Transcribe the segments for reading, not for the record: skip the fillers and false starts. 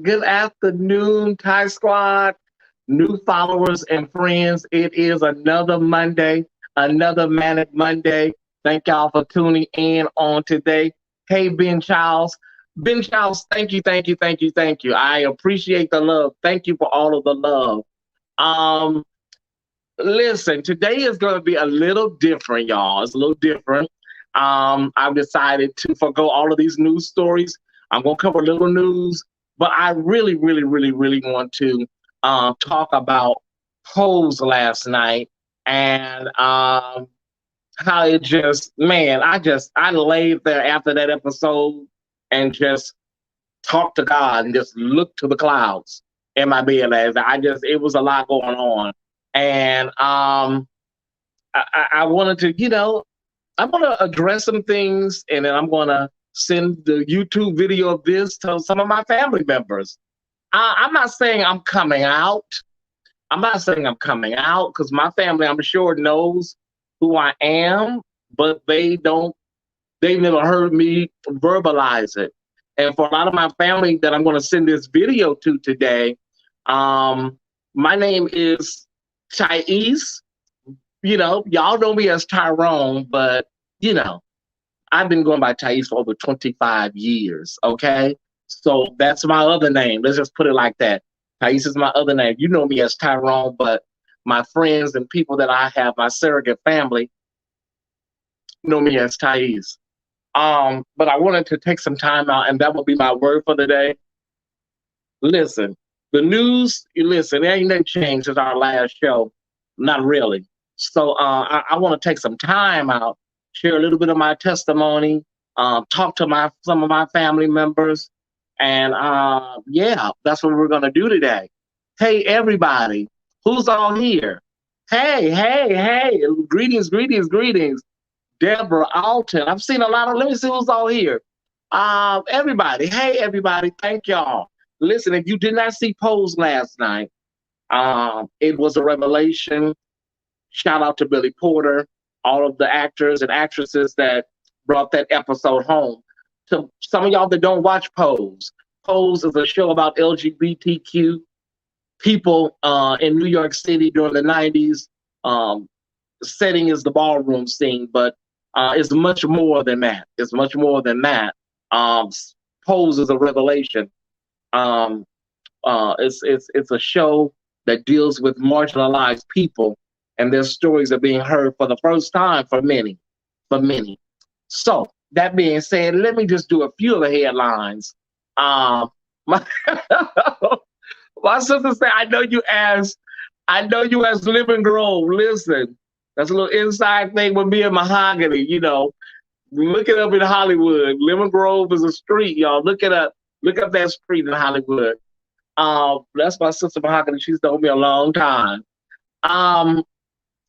Good afternoon, Thai Squad, new followers and friends. It is another Monday, another Manic Monday. Thank y'all for tuning in on today. Hey, Ben Charles. Ben Charles, thank you, thank you, thank you, thank you. I appreciate the love. Thank you for all of the love. Um, Listen, today is going to be a little different, y'all. It's a little different. I've decided to forgo all of these news stories. I'm going to cover a little news, but I really, really, really, really want to talk about Pose last night and how it just, man, I laid there after that episode and just talked to God and just looked to the clouds in my bed last night. It was a lot going on. And I wanted to, I'm going to address some things, and then I'm going to send the YouTube video of this to some of my family members. I'm not saying I'm coming out. I'm not saying I'm coming out because my family, I'm sure, knows who I am, but they've never heard me verbalize it. And for a lot of my family that I'm going to send this video to today, my name is Tyesse. Y'all know me as Tyrone, but I've been going by Tyesse for over 25 years. Okay, so that's my other name. Let's just put it like that. Tyesse is my other name. You know me as Tyrone, but my friends and people that I have, my surrogate family, know me as Tyesse. But I wanted to take some time out, and that will be my word for the day. Listen, the news, it ain't nothing changed since our last show. Not really. So I want to take some time out, share a little bit of my testimony, talk to some of my family members, and that's what we're going to do today. Hey, everybody, who's all here? Hey, greetings. Deborah Alton. I've seen a lot of, let me see who's all here. Everybody, thank y'all. Listen, if you did not see Pose last night, it was a revelation. Shout out to Billy Porter, all of the actors and actresses that brought that episode home. To some of y'all that don't watch Pose, Pose is a show about LGBTQ people in New York City during the 90s. Setting is the ballroom scene, but it's much more than that. Pose is a revelation. It's a show that deals with marginalized people, and their stories are being heard for the first time for many. So that being said, let me just do a few of the headlines. My, my sister said, I know you as Living Grove. Listen, that's a little inside thing with me and Mahogany, Look it up in Hollywood. Living Grove is a street, y'all. Look it up. Look up that street in Hollywood. That's my sister Mahogany. She's known me a long time.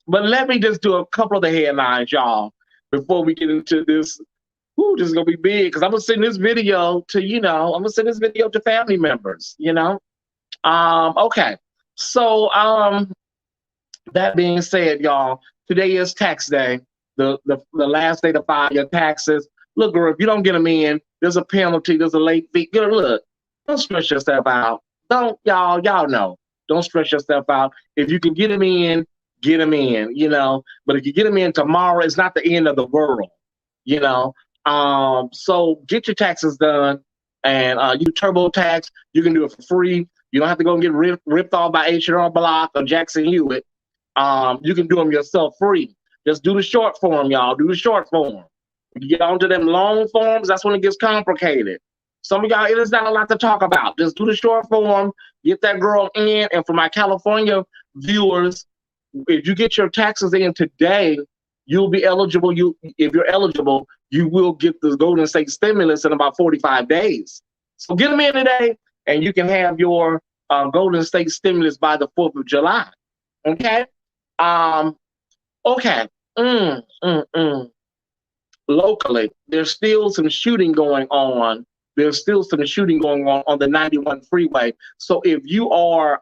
But let me just do a couple of the headlines, y'all, before we get into this. This is gonna be big because I'm gonna send this video to family members, Okay. So that being said, y'all, today is tax day, the last day to file your taxes. Look, girl, if you don't get them in, there's a penalty, there's a late fee. Look, don't stress yourself out. Y'all know. Don't stress yourself out. If you can get them in, get them in, But if you get them in tomorrow, it's not the end of the world, So get your taxes done, and you TurboTax. You can do it for free. You don't have to go and get ripped off by H&R Block or Jackson Hewitt. You can do them yourself free. Just do the short form, y'all. Do the short form. When you get onto them long forms, that's when it gets complicated. Some of y'all, it is not a lot to talk about. Just do the short form, get that girl in. And for my California viewers, if you get your taxes in today, you'll be eligible. If you're eligible, you will get the Golden State stimulus in about 45 days. So get them in today, and you can have your Golden State stimulus by the 4th of July. Okay? Okay. Locally, there's still some shooting going on. There's still some shooting going on the 91 freeway. So if you are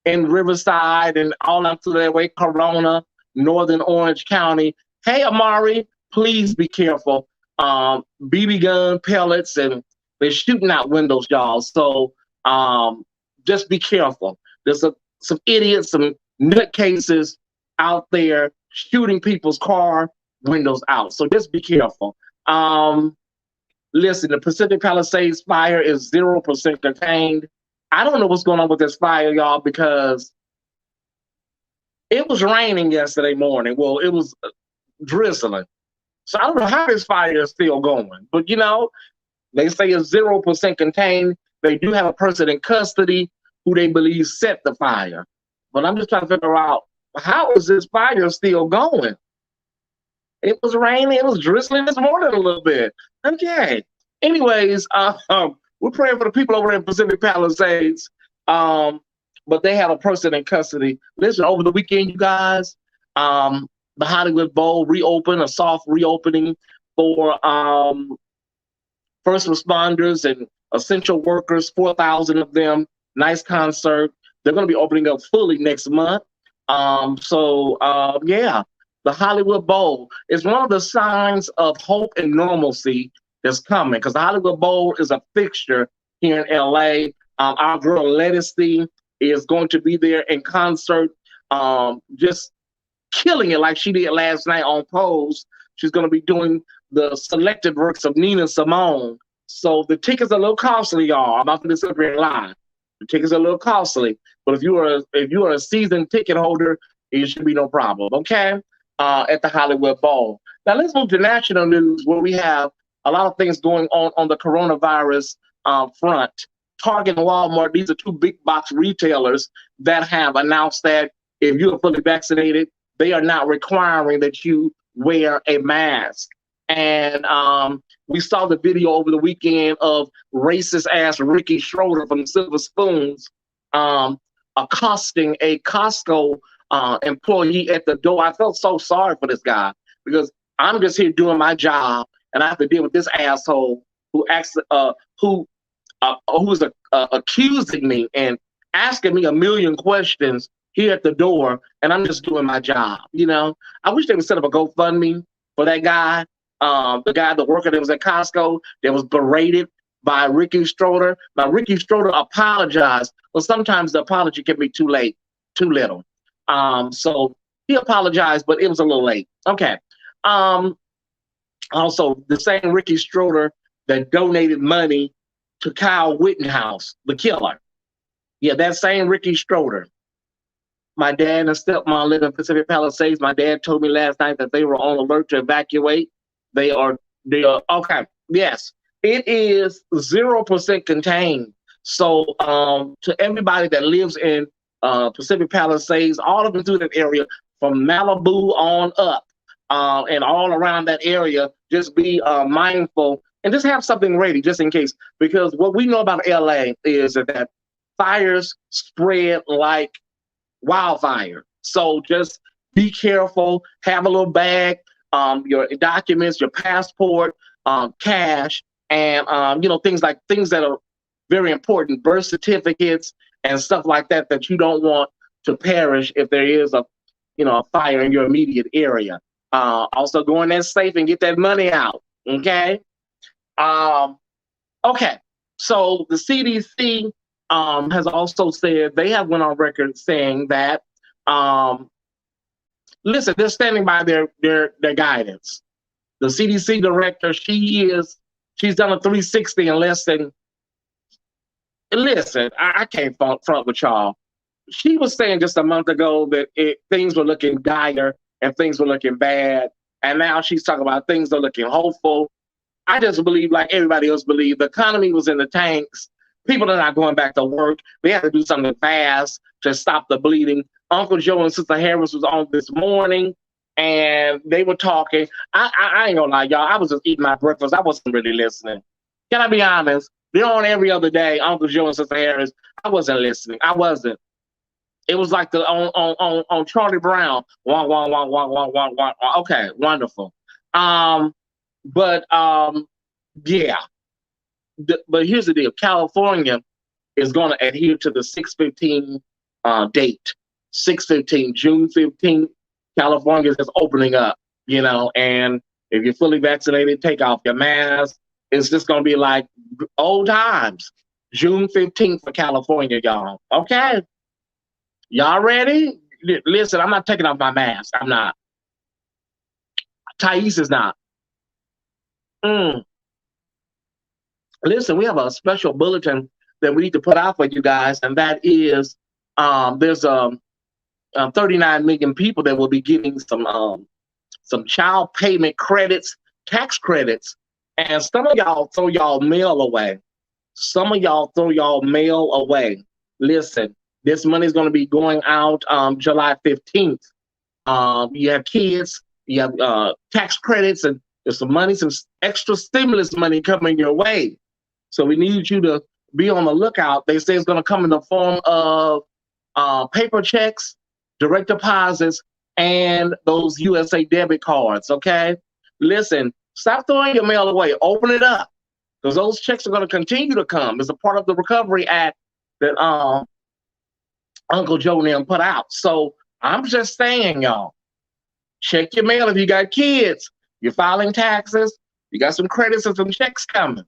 in Riverside and all up to that way, Corona, Northern Orange County, hey, Amari, please be careful. BB gun, pellets, and they're shooting out windows, y'all. So Just be careful. There's some idiots, some nutcases out there shooting people's car windows out. So just be careful. Um, Listen, the Pacific Palisades fire is 0% contained. I don't know what's going on with this fire, y'all, because it was raining yesterday morning. Well, it was drizzling. So I don't know how this fire is still going. But, they say it's 0% contained. They do have a person in custody who they believe set the fire. But I'm just trying to figure out, how is this fire still going? It was raining. It was drizzling this morning a little bit. Okay. Anyways, we're praying for the people over in Pacific Palisades. But they have a person in custody. Listen, over the weekend, you guys, the Hollywood Bowl reopened, a soft reopening for first responders and essential workers, 4,000 of them. Nice concert. They're going to be opening up fully next month. Yeah, the Hollywood Bowl is one of the signs of hope and normalcy that's coming, because the Hollywood Bowl is a fixture here in LA. Our girl Lettucey is going to be there in concert, just killing it like she did last night on Pose. She's going to be doing the selected works of Nina Simone. So the tickets are a little costly, y'all. I'm not going to sit here and lie. The tickets are a little costly, but if you are a season ticket holder, it should be no problem. Okay, at the Hollywood Bowl. Now let's move to national news, where we have a lot of things going on the coronavirus front. Target and Walmart, these are two big box retailers that have announced that if you are fully vaccinated, they are not requiring that you wear a mask. And we saw the video over the weekend of racist ass Ricky Schroeder from Silver Spoons accosting a Costco employee at the door. I felt so sorry for this guy, because I'm just here doing my job, and I have to deal with this asshole who who's accusing me and asking me a million questions here at the door, and I'm just doing my job. I wish they would set up a GoFundMe for that guy. The worker that was at Costco that was berated by Ricky Schroeder. Now, Ricky Schroeder apologized. Well, sometimes the apology can be too late, too little. So he apologized, but it was a little late. Okay. Also, the same Ricky Schroeder that donated money to Kyle Rittenhouse, the killer. Yeah, that same Ricky Schroeder. My dad and stepmom live in Pacific Palisades. My dad told me last night that they were on alert to evacuate. They are okay. Yes, it is 0% contained. So to everybody that lives in Pacific Palisades, all of them through that area, from Malibu on up, and all around that area, just be mindful and just have something ready just in case. Because what we know about LA is that fires spread like wildfire. So just be careful, have a little bag, your documents, your passport, cash, and things that are very important, birth certificates and stuff like that you don't want to perish if there is a fire in your immediate area. Also go in there safe and get that money out. Okay. Okay. So the CDC has also said, they have went on record saying that, listen, they're standing by their guidance. The CDC director, she's done a 360 in less than, listen, I can't front with y'all. She was saying just a month ago that things were looking dire and things were looking bad. And now she's talking about things are looking hopeful. I just believe, like everybody else believed, the economy was in the tanks. People are not going back to work. They have to do something fast to stop the bleeding. Uncle Joe and Sister Harris was on this morning, and they were talking. I ain't gonna lie, y'all. I was just eating my breakfast. I wasn't really listening. Can I be honest? They're on every other day, Uncle Joe and Sister Harris. I wasn't listening. I wasn't. It was like on Charlie Brown. Wah, wah, wah, wah, wah, wah, wah. Okay, wonderful. Yeah. But here's the deal. California is going to adhere to the 6/15 date. 6/15, June 15th, California is opening up, and if you're fully vaccinated, take off your mask. It's just going to be like old times. June 15th for California, y'all. Okay? Y'all ready? Listen, I'm not taking off my mask. I'm not. Tyesse is not. Mm. Listen, we have a special bulletin that we need to put out for you guys, and that is there's 39 million people that will be getting some child payment credits, tax credits, and some of y'all throw y'all mail away. Some of y'all throw y'all mail away. Listen, this money is going to be going out July 15th. You have kids, you have tax credits, and there's some money, some extra stimulus money coming your way. So we need you to be on the lookout. They say it's going to come in the form of paper checks, direct deposits, and those USA debit cards, okay? Listen, stop throwing your mail away. Open it up, because those checks are going to continue to come. It's a part of the Recovery Act that Uncle Joe and them put out. So I'm just saying, y'all, check your mail if you got kids. You're filing taxes. You got some credits and some checks coming.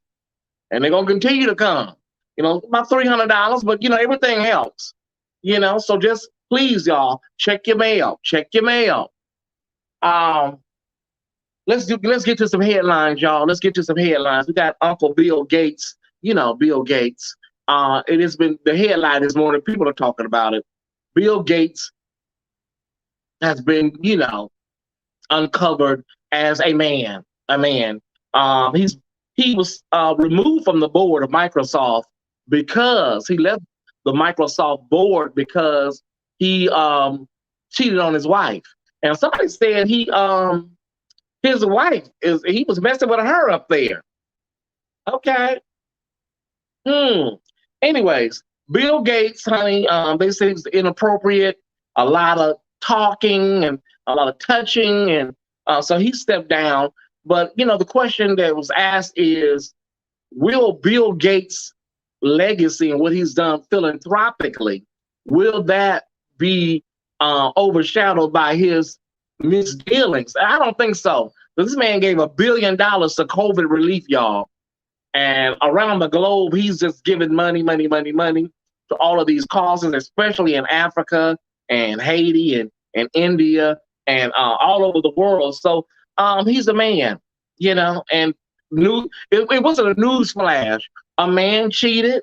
And they're going to continue to come. You know, about $300, but, you know, everything helps. You know, so just please, y'all, check your mail. Check your mail. Let's get to some headlines, y'all. Let's get to some headlines. We got Uncle Bill Gates. You know, Bill Gates. It has been, the headline this morning, people are talking about it. Bill Gates has been, you know, uncovered as a man. He was removed from the board of Microsoft because he left the Microsoft board because he cheated on his wife. And somebody said his wife he was messing with her up there. Okay. Anyways, Bill Gates, honey, they say it was inappropriate, a lot of talking and a lot of touching, and so he stepped down. But, you know, the question that was asked is, will Bill Gates' legacy and what he's done philanthropically, will that be overshadowed by his misdealings? I don't think so. This man gave $1 billion to COVID relief, y'all. And around the globe, he's just giving money to all of these causes, especially in Africa and Haiti and India and all over the world. So he's a man, you know, and it wasn't a news flash. A man cheated.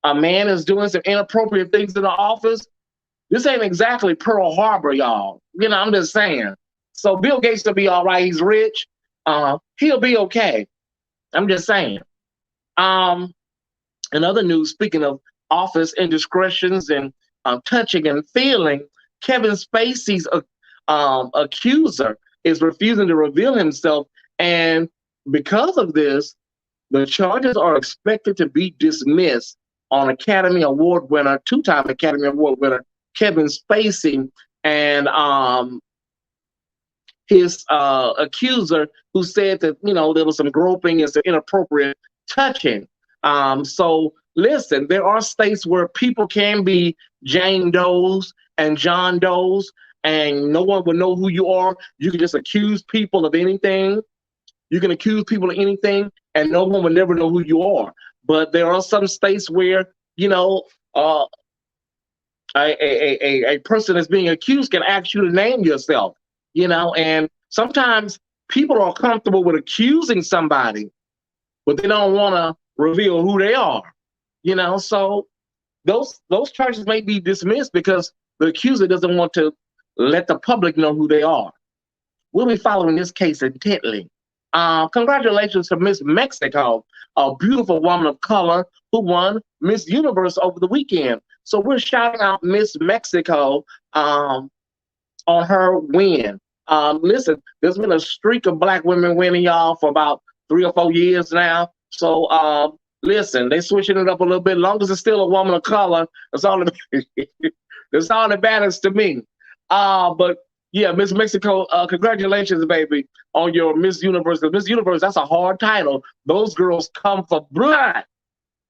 A man is doing some inappropriate things in the office. This ain't exactly Pearl Harbor, y'all. You know, I'm just saying. So Bill Gates will be all right. He's rich. He'll be okay. I'm just saying. In other news, speaking of office indiscretions and touching and feeling, Kevin Spacey's accuser is refusing to reveal himself. And because of this, the charges are expected to be dismissed on Academy Award winner, two-time Academy Award winner, Kevin Spacey, and his accuser, who said that, you know, there was some groping and some inappropriate touching. So listen, there are states where people can be Jane Does and John Does, and no one will know who you are. You can just accuse people of anything. You can accuse people of anything, and no one will never know who you are. But there are some states where, you know, a person that's being accused can ask you to name yourself, you know, and sometimes people are comfortable with accusing somebody, but they don't want to reveal who they are, you know. So those charges may be dismissed because the accuser doesn't want to let the public know who they are. We'll be following this case intently. Congratulations to Miss Mexico, a beautiful woman of color who won Miss Universe over the weekend. So we're shouting out Miss Mexico on her win. Listen, there's been a streak of black women winning, y'all, for about 3 or 4 years now. So listen, they switching it up a little bit. As long as it's still a woman of color, that's all that's all that matters to me. But yeah, Miss Mexico, congratulations, baby, on your Miss Universe. Miss Universe, that's a hard title. Those girls come for blood.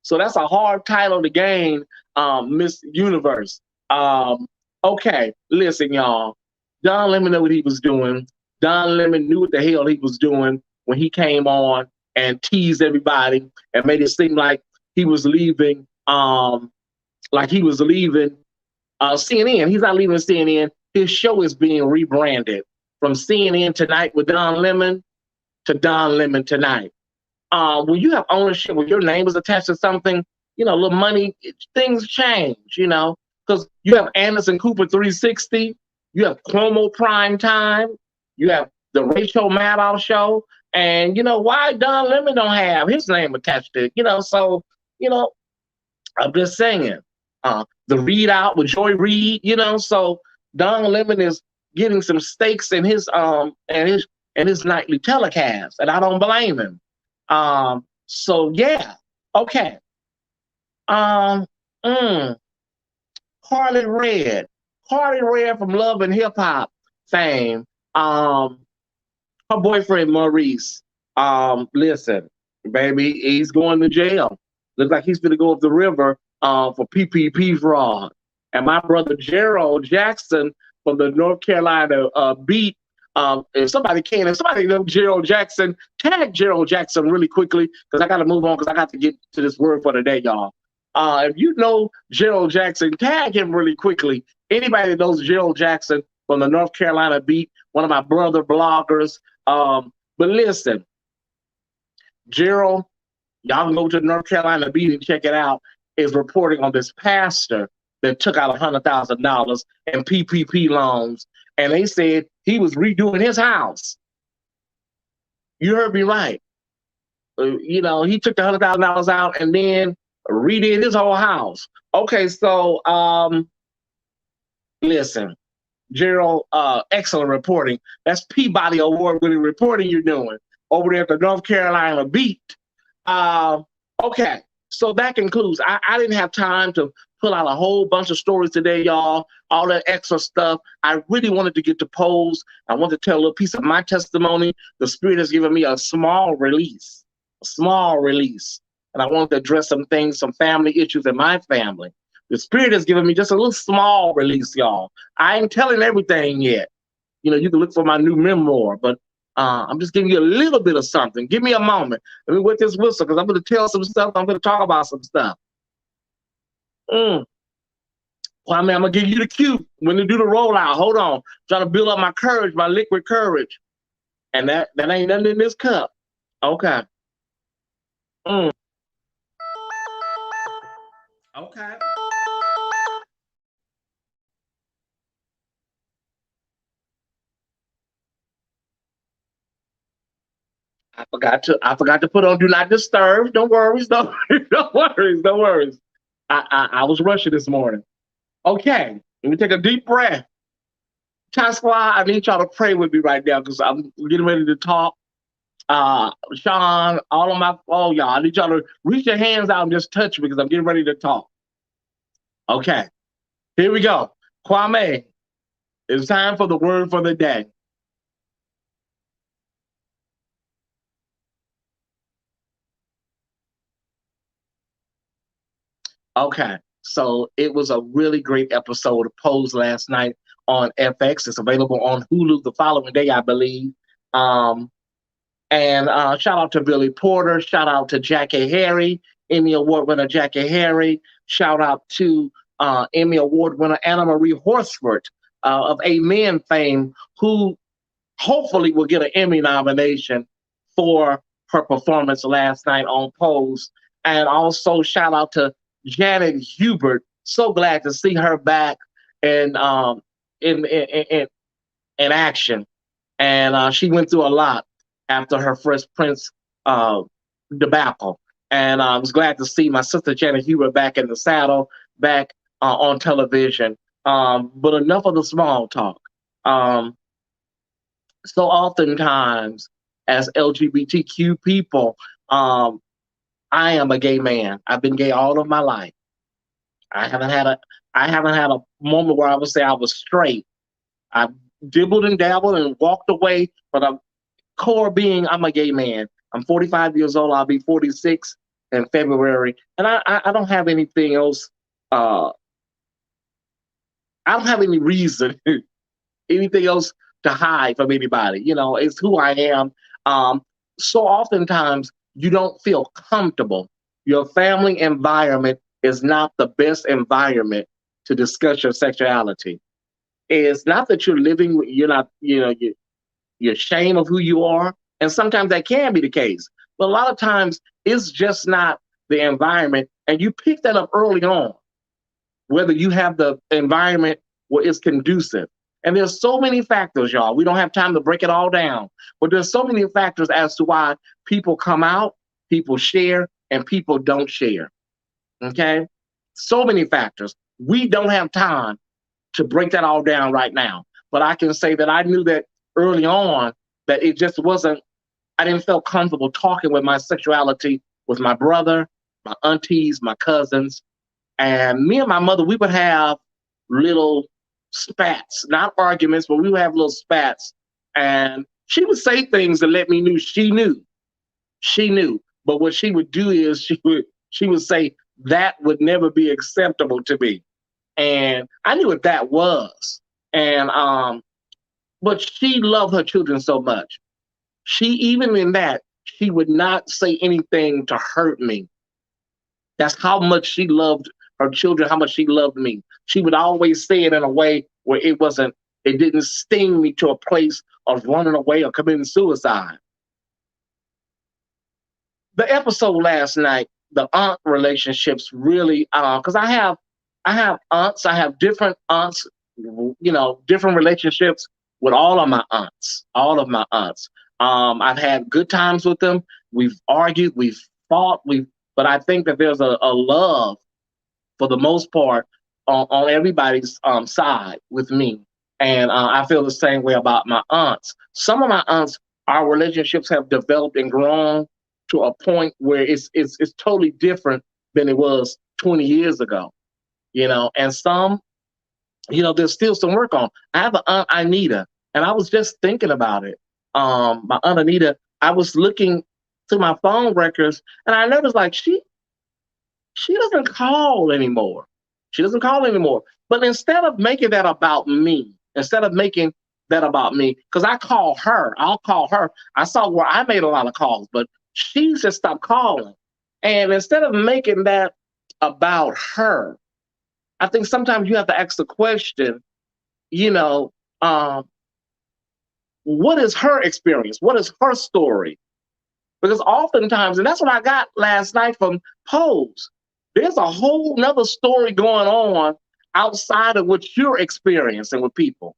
So that's a hard title to gain, Miss Universe. Okay, listen, y'all. Don Lemon knew what he was doing. Don Lemon knew what the hell he was doing when he came on and teased everybody and made it seem like he was leaving, like he was leaving CNN. He's not leaving CNN. His show is being rebranded from CNN Tonight with Don Lemon to Don Lemon Tonight. When you have ownership, when your name is attached to something, you know, little money, things change, you know, because you have Anderson Cooper 360, you have Cuomo Prime Time, you have the Rachel Maddow Show, and you know why Don Lemon don't have his name attached to it, you know. So, you know, I'm just saying, the Read Out with Joy Reid, you know. So Don Lemon is getting some stakes in his his nightly telecast, and I don't blame him. So yeah, okay. Um, mm, Carly Red, Carly Red from Love and Hip Hop fame. Her boyfriend Maurice. Listen, baby, he's going to jail. Looks like he's going to go up the river for PPP fraud. And my brother Gerald Jackson from the North Carolina beat. If somebody know Gerald Jackson, tag Gerald Jackson really quickly because I got to move on because I got to get to this word for the day, y'all. If you know Gerald Jackson, tag him really quickly. Anybody that knows Gerald Jackson from the North Carolina beat, one of my brother bloggers. But listen, Gerald, y'all can go to the North Carolina beat and check it out, is reporting on this pastor that took out $100,000 in PPP loans. And they said he was redoing his house. You heard me right. You know, he took the $100,000 out and then redid his whole house. Okay, so listen, Gerald, excellent reporting. That's Peabody Award-winning reporting you're doing over there at the North Carolina beat. Okay, so that concludes. I didn't have time to pull out a whole bunch of stories today, y'all, all that extra stuff. I really wanted to get to polls. I wanted to tell a little piece of my testimony. The Spirit has given me a small release. And I wanted to address some things, some family issues in my family. The Spirit has given me just a little small release, y'all. I ain't telling everything yet. You know, you can look for my new memoir, but I'm just giving you a little bit of something. Give me a moment. Let me wet this whistle because I'm going to tell some stuff. I'm going to talk about some stuff. Well, I mean, I'm going to give you the cue when to do the rollout. Hold on. Trying to build up my courage, my liquid courage. And that ain't nothing in this cup. Okay. Okay. I forgot to put on Do Not Disturb. Don't worry. Don't worry. I was rushing this morning. Okay. Let me take a deep breath. Ty Squad, I need y'all to pray with me right now because I'm getting ready to talk. Sean, y'all, I need y'all to reach your hands out and just touch me because I'm getting ready to talk. Okay. Here we go. Kwame, it's time for the word for the day. Okay, so it was a really great episode of Pose last night on FX. It's available on Hulu the following day, I believe. And shout out to Billy Porter. Shout out to Jackie Harry, Emmy Award winner Jackie Harry. Shout out to Emmy Award winner Anna Marie Horsford of Amen fame, who hopefully will get an Emmy nomination for her performance last night on Pose. And also shout out to Janet Hubert. So glad to see her back in action. And she went through a lot after her Fresh Prince debacle. And I was glad to see my sister Janet Hubert back in the saddle, back on television. But enough of the small talk. So oftentimes, as LGBTQ people, I am a gay man. I've been gay all of my life. I haven't had a moment where I would say I was straight. I dibbled and dabbled and walked away, but I'm core being I'm a gay man. I'm 45 years old. I'll be 46 in February, and I don't have anything else. I don't have any reason, anything else to hide from anybody. You know, it's who I am. So oftentimes you don't feel comfortable Your family environment is not the best environment to discuss your sexuality. It's not that you're living, you're not, you're ashamed of who you are. And sometimes that can be the case. But a lot of times it's just not the environment. And you pick that up early on, whether you have the environment where it's conducive. And there's so many factors, y'all. We don't have time to break it all down. But there's so many factors as to why people come out, people share, and people don't share. Okay? So many factors. We don't have time to break that all down right now. But I can say that I knew that early on that it just wasn't, I didn't feel comfortable talking with my sexuality with my brother, my aunties, my cousins. And me and my mother, we would have little spats, not arguments, but we would have little spats. And she would say things that let me know she knew. She knew. But what she would do is she would say, that would never be acceptable to me. And I knew what that was. And but she loved her children so much. She, even in that, she would not say anything to hurt me. That's how much she loved her children, how much she loved me. She would always say it in a way where it didn't sting me to a place of running away or committing suicide. The episode last night, the aunt relationships really, because I have aunts, I have different aunts, different relationships with all of my aunts, all of my aunts. I've had good times with them. We've argued, we've fought, but I think that there's a love for the most part on everybody's side with me. And I feel the same way about my aunts. Some of my aunts, our relationships have developed and grown to a point where it's totally different than it was 20 years ago. And some, there's still some work on. I have an aunt Anita, and I was just thinking about it. My aunt Anita, I was looking through my phone records, and I noticed like she doesn't call anymore. She doesn't call anymore. But instead of making that about me, because I'll call her. I saw where I made a lot of calls, but she just stopped calling. And instead of making that about her, I think sometimes you have to ask the question, what is her experience? What is her story? Because oftentimes, and that's what I got last night from Pose, there's a whole nother story going on outside of what you're experiencing with people.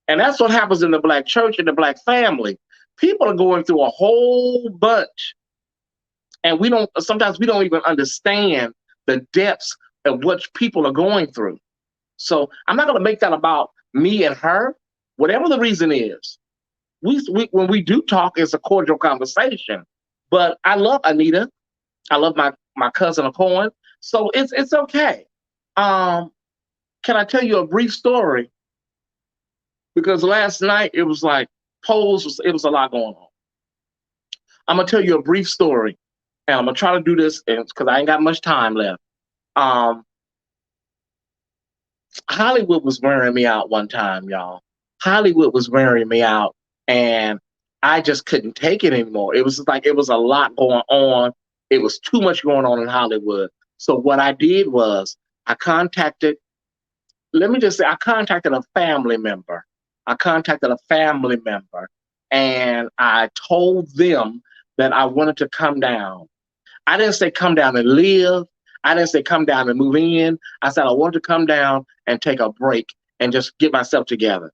And that's what happens in the Black church and the Black family. People are going through a whole bunch. And sometimes we don't even understand the depths of what people are going through. So I'm not going to make that about me and her. Whatever the reason is, when we do talk, it's a cordial conversation. But I love Anita. I love my cousin Cohen. So it's okay. Can I tell you a brief story? Because last night it was like it was a lot going on. I'm gonna tell you a brief story, and I'm gonna try to do this because I ain't got much time left. Hollywood was wearing me out one time, y'all. Hollywood was wearing me out, and I just couldn't take it anymore. It was like it was a lot going on. It was too much going on in Hollywood. So what I did was I contacted a family member. And I told them that I wanted to come down. I didn't say come down and live. I didn't say come down and move in. I said I wanted to come down and take a break and just get myself together.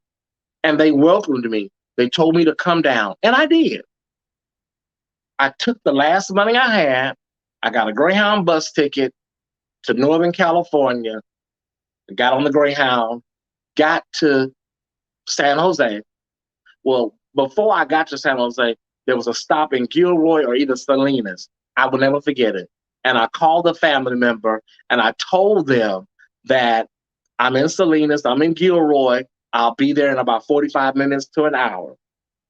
And they welcomed me. They told me to come down, and I did. I took the last money I had. I got a Greyhound bus ticket to Northern California. I got on the Greyhound, got to San Jose. Well, before I got to San Jose, there was a stop in Gilroy or either Salinas. I will never forget it. And I called a family member and I told them that I'm in Salinas, I'm in Gilroy. I'll be there in about 45 minutes to an hour.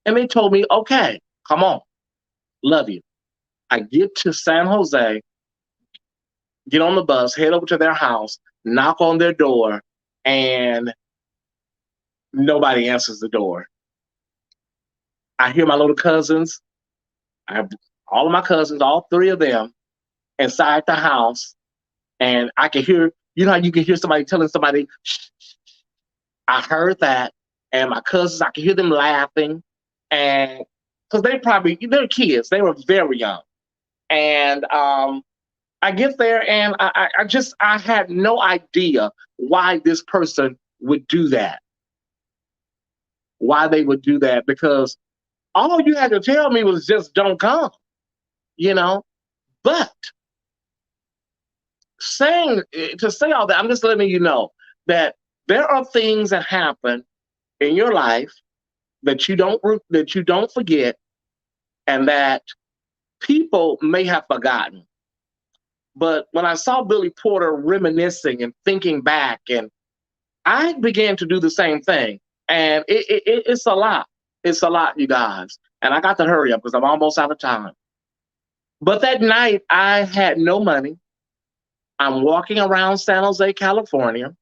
And they told me, okay, come on. Love you. I get to San Jose, get on the bus, head over to their house, knock on their door, and nobody answers the door. I hear my little cousins. I have all of my cousins, all three of them. inside the house, and I could hear, you know how you can hear somebody telling somebody, shh, I heard that, and my cousins, I could hear them laughing, and because they're kids, they were very young, and I get there, and I had no idea why this person would do that, why they would do that, because all you had to tell me was just don't come, you know. But to say all that, I'm just letting you know that there are things that happen in your life that you don't forget, and that people may have forgotten. But when I saw Billy Porter reminiscing and thinking back, and I began to do the same thing, and it's a lot. It's a lot, you guys. And I got to hurry up because I'm almost out of time. But that night, I had no money. I'm walking around San Jose, California,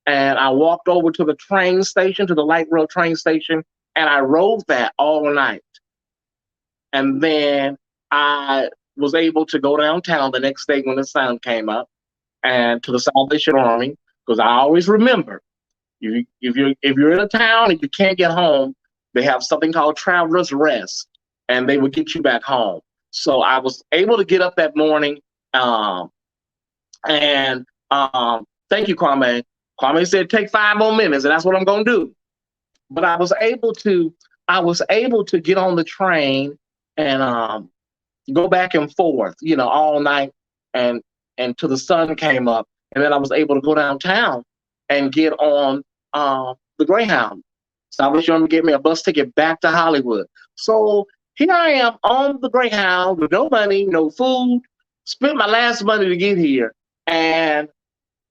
and I walked over to the train station, to the light rail train station, and I rode that all night. And then I was able to go downtown the next day when the sun came up, and to the Salvation Army, because I always remember, if you're in a town and you can't get home, they have something called Traveler's Rest, and they will get you back home. So I was able to get up that morning, and thank you, Kwame. Kwame said take 5 more minutes, and that's what I'm gonna do. But I was able to get on the train and go back and forth, all night, and till the sun came up, and then I was able to go downtown and get on the Greyhound. Salvation Army gave me a bus ticket back to Hollywood. So here I am on the Greyhound with no money, no food, spent my last money to get here, and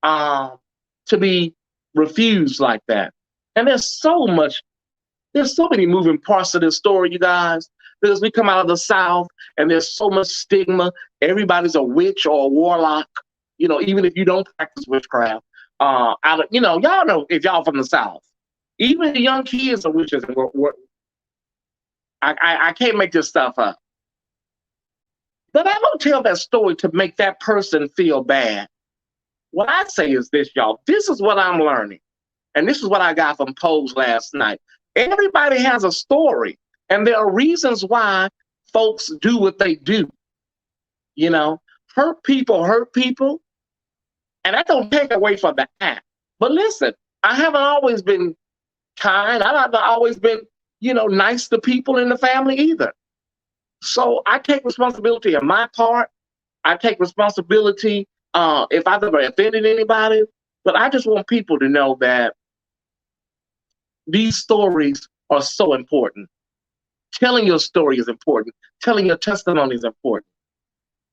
to be refused like that. And there's so many moving parts of this story, you guys, because we come out of the South and there's so much stigma. Everybody's a witch or a warlock, even if you don't practice witchcraft. Y'all know if y'all from the South, even the young kids are witches. I can't make this stuff up. But I don't tell that story to make that person feel bad. What I say is this, y'all. This is what I'm learning. And this is what I got from Pose last night. Everybody has a story. And there are reasons why folks do what they do. Hurt people. And that don't take away from the act. But listen, I haven't always been kind. I haven't always been, nice to people in the family either. So I take responsibility on my part. I take responsibility if I've ever offended anybody. But I just want people to know that these stories are so important. Telling your story is important. Telling your testimony is important.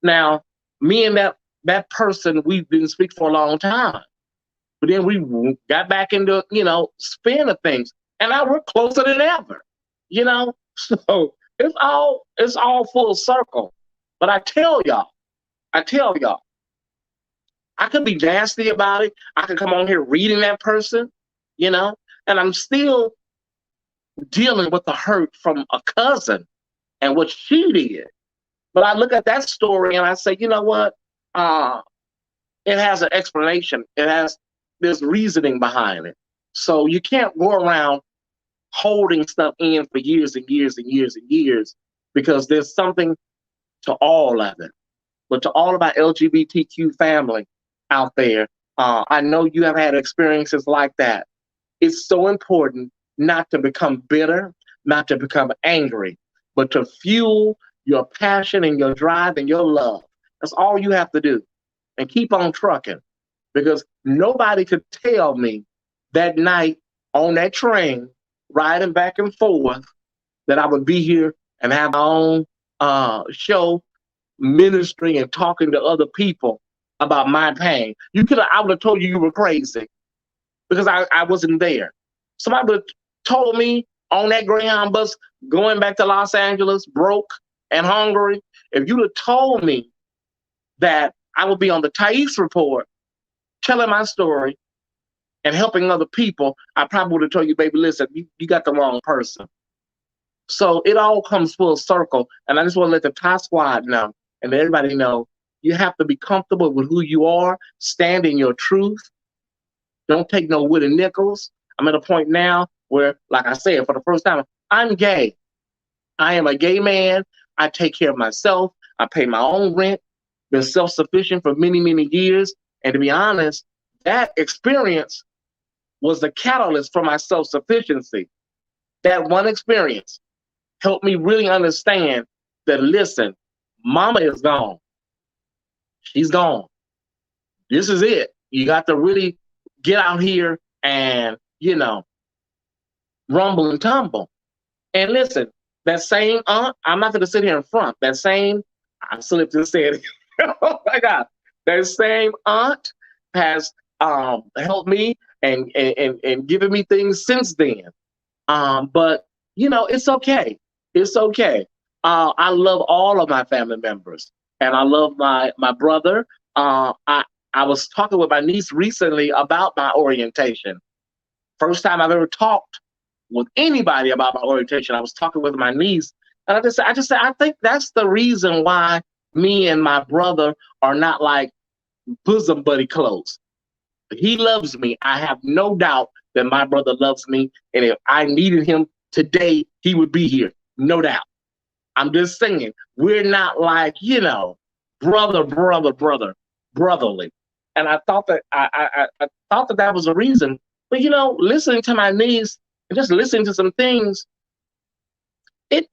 Now, me and that person, we've been speaking for a long time. But then we got back into, spin of things. And now we're closer than ever. So it's all full circle. But I tell y'all, I could be nasty about it. I could come on here reading that person, and I'm still dealing with the hurt from a cousin and what she did. But I look at that story and I say, you know what? It has an explanation. There's reasoning behind it. So you can't go around holding stuff in for years and years and years and years, because there's something to all of it. But to all of our LGBTQ family out there, I know you have had experiences like that. It's so important not to become bitter, not to become angry, but to fuel your passion and your drive and your love. That's all you have to do. And keep on trucking, because nobody could tell me that night on that train, riding back and forth, that I would be here and have my own show, ministry, and talking to other people about my pain. I would have told you were crazy, because I wasn't there. Somebody would have told me on that Greyhound bus going back to Los Angeles, broke and hungry. If you'd have told me that I would be on the Tyesse report telling my story and helping other people, I probably would have told you, baby, listen, you got the wrong person. So it all comes full circle. And I just want to let the Ty Squad know and let everybody know You have to be comfortable with who you are, stand in your truth. Don't take no wooden nickels. I'm at a point now where, like I said, for the first time, I'm gay. I am a gay man. I take care of myself. I pay my own rent. Been self-sufficient for many, many years. And to be honest, that experience was the catalyst for my self-sufficiency. That one experience helped me really understand that, listen, mama is gone. She's gone. This is it. You got to really get out here and, rumble and tumble. And listen, that same aunt, I'm not going to sit here in front. That same, I slipped and said it. Oh my God. That same aunt has helped me and given me things since then. But, it's okay. It's okay. I love all of my family members. And I love my brother. I was talking with my niece recently about my orientation. First time I've ever talked with anybody about my orientation. I was talking with my niece, and I just said, I think that's the reason why me and my brother are not like bosom buddy close. He loves me. I have no doubt that my brother loves me, and if I needed him today, he would be here. No doubt. I'm just saying, we're not like, brotherly. And I thought that I thought that was a reason. But listening to my niece and just listening to some things,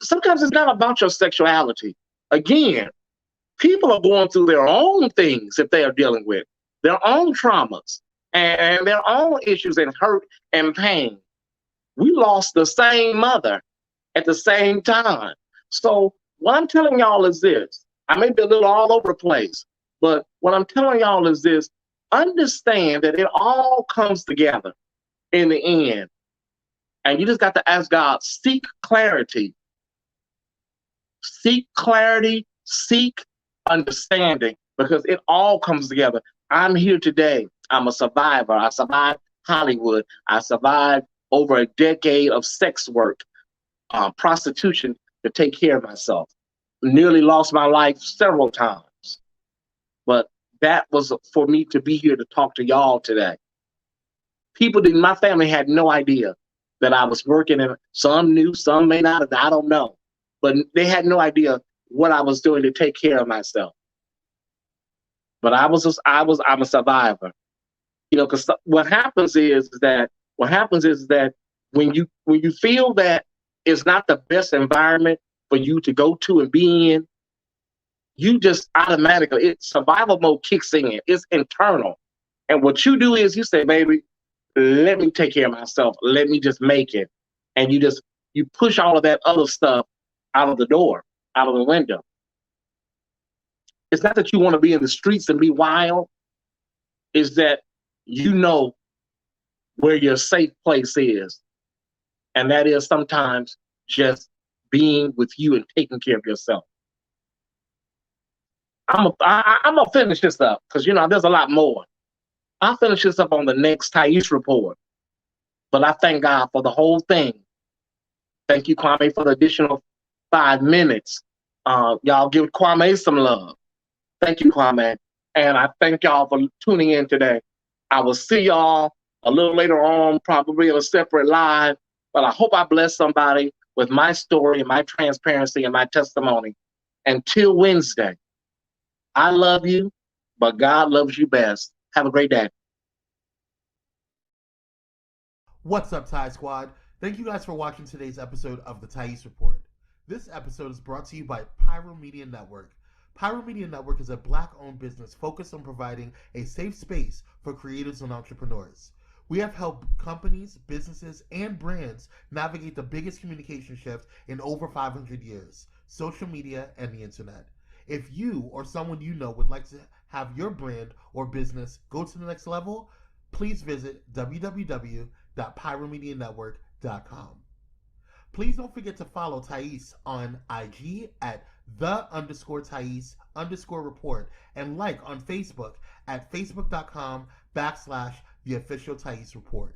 sometimes it's not about your sexuality. Again, people are going through their own things that they are dealing with, their own traumas and their own issues and hurt and pain. We lost the same mother at the same time. So what I'm telling y'all is this. I may be a little all over the place, but what I'm telling y'all is this. Understand that it all comes together in the end. And you just got to ask God, seek clarity. Seek clarity, seek understanding, because it all comes together. I'm here today. I'm a survivor. I survived Hollywood. I survived over a decade of sex work, prostitution to take care of myself. Nearly lost my life several times. But that was for me to be here to talk to y'all today. My family had no idea that I was working, and some knew, some may not have, I don't know. But they had no idea what I was doing to take care of myself. But I'm a survivor. Because what happens is that when you feel that it's not the best environment for you to go to and be in, you just automatically, survival mode kicks in. It's internal. And what you do is you say, baby, let me take care of myself. Let me just make it. And you push all of that other stuff out of the door, out of the window. It's not that you want to be in the streets and be wild. It's that you know where your safe place is. And that is sometimes just being with you and taking care of yourself. I'm gonna finish this up because there's a lot more. I'll finish this up on the next Tyesse report. But I thank God for the whole thing. Thank you, Kwame, for the additional 5 minutes. Y'all give Kwame some love. Thank you, Kwame. And I thank y'all for tuning in today. I will see y'all a little later on, probably in a separate live. But I hope I bless somebody with my story and my transparency and my testimony. Until Wednesday, I love you, but God loves you best. Have a great day. What's up, Ty Squad? Thank you guys for watching today's episode of the Tyesse Report. This episode is brought to you by Pyro Media Network. Pyro Media Network is a Black-owned business focused on providing a safe space for creators and entrepreneurs. We have helped companies, businesses, and brands navigate the biggest communication shift in over 500 years, social media and the internet. If you or someone you know would like to have your brand or business go to the next level, please visit www.pyromedianetwork.com. Please don't forget to follow Tyesse on IG at _Tyesse_report and like on Facebook at facebook.com/the official Tyesse Report.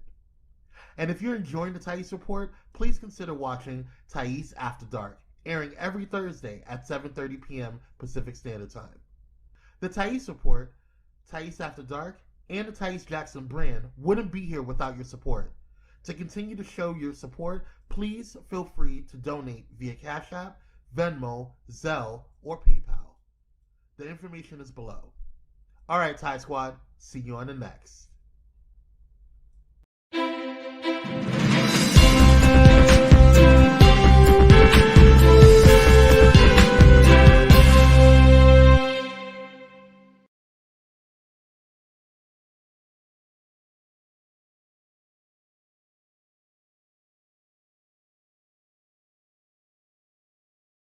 And if you're enjoying the Tyesse Report, please consider watching Tyesse After Dark, airing every Thursday at 7:30 p.m. Pacific Standard Time. The Tyesse Report, Tyesse After Dark, and the Tyesse Jackson brand wouldn't be here without your support. To continue to show your support, please feel free to donate via Cash App, Venmo, Zelle, or PayPal. The information is below. All right, Ty Squad, see you on the next.